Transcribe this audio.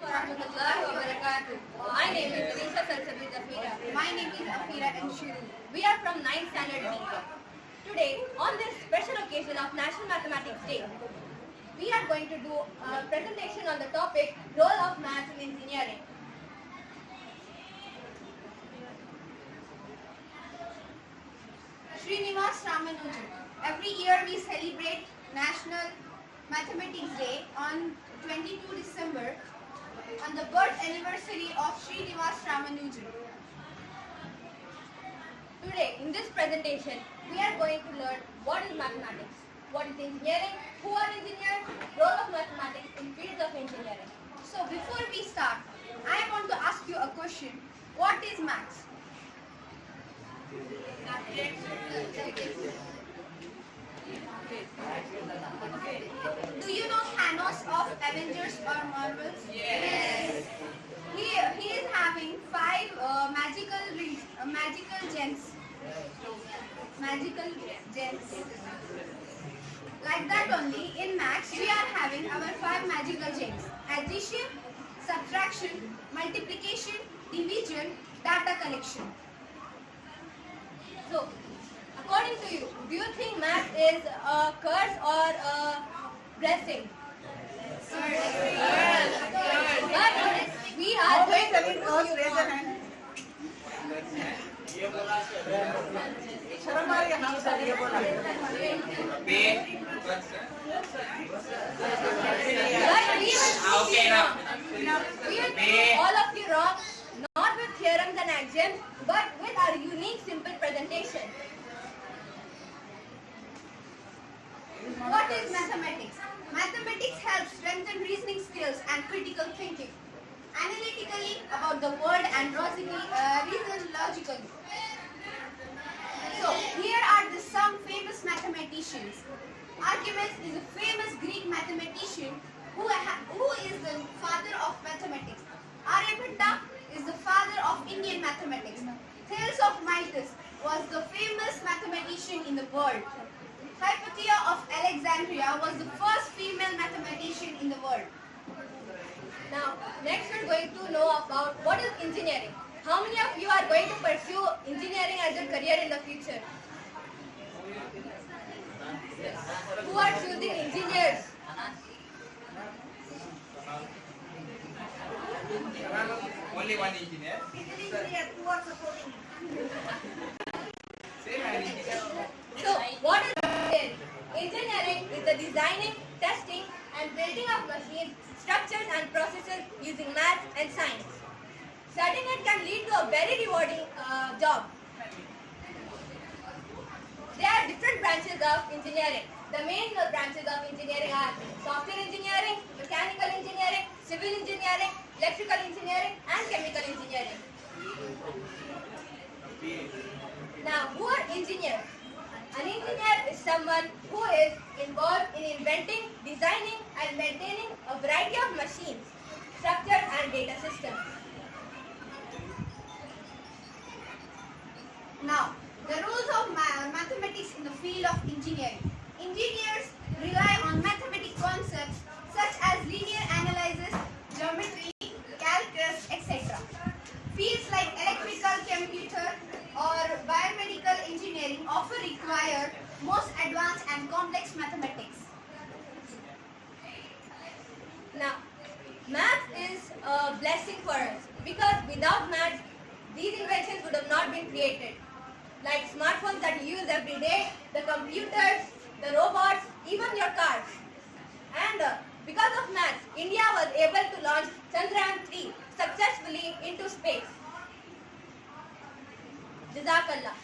Warahmatullahi wabarakatuh. My name is Risha Salsabi Zafira. My name is Afira and Shuru. We are from 9th Standard B. Today, on this special occasion of National Mathematics Day, we are going to do a presentation on the topic Role of Maths in Engineering. Srinivas Ramanujan. Every year we celebrate National Mathematics Day on 22 December on the birth anniversary of Srinivas Ramanujan. Today, in this presentation, we are going to learn what is mathematics, what is engineering, who are engineers, role of mathematics in fields of engineering. So before we start, I want to ask you a question. What is maths? Do you know Thanos of Avengers or Marvels? Yes. He is having 5 magical rings, magical gems. Magical gems. Like that only, in maths we are having our 5 magical gems. Addition, subtraction, multiplication, division, data collection. So, according to you, do you think math is a curse or a blessing? Curse. But we are going to raise a hand. शर्म आ रही है हाँ sir ये बोला all of you wrong, not with theorems and axioms, but with our unique simple presentation. What is mathematics? Mathematics helps strengthen reasoning skills and critical thinking. Analytically about the world and reason logically. So here are some famous mathematicians. Archimedes is a famous Greek mathematician who is the father of mathematics. Aryabhatta is the father of Indian mathematics. Thales of Miletus was the famous mathematician in the world. Hypatia of Alexandria was the first female mathematician in the world. Now, next we're going to know about what is engineering. How many of you are going to pursue engineering as a career in the future? Who are choosing engineers? Only one engineer. So, what is engineering? Engineering is the designing, testing and building of machines, structures and processes using math and science. Studying it can lead to a very rewarding job. There are different branches of engineering. The main branches of engineering are software engineering, mechanical engineering, civil engineering, electrical engineering and chemical engineering. Now, who are engineers? An engineer is someone who is involved in inventing, designing and maintaining a variety of machines, structures and data systems. Now, the roles of mathematics in the field of engineering. Engineers rely on mathematical concepts such as linear analysis, geometry, calculus, etc. Fields like electrical, computer or biomedical engineering often require most advanced and complex mathematics. Now, math is a blessing for us because without math, these inventions would have not been created. Like smartphones that you use every day, the computers, the robots, even your cars. And because of maths, India was able to launch Chandrayaan-3 successfully into space. Jazakallah.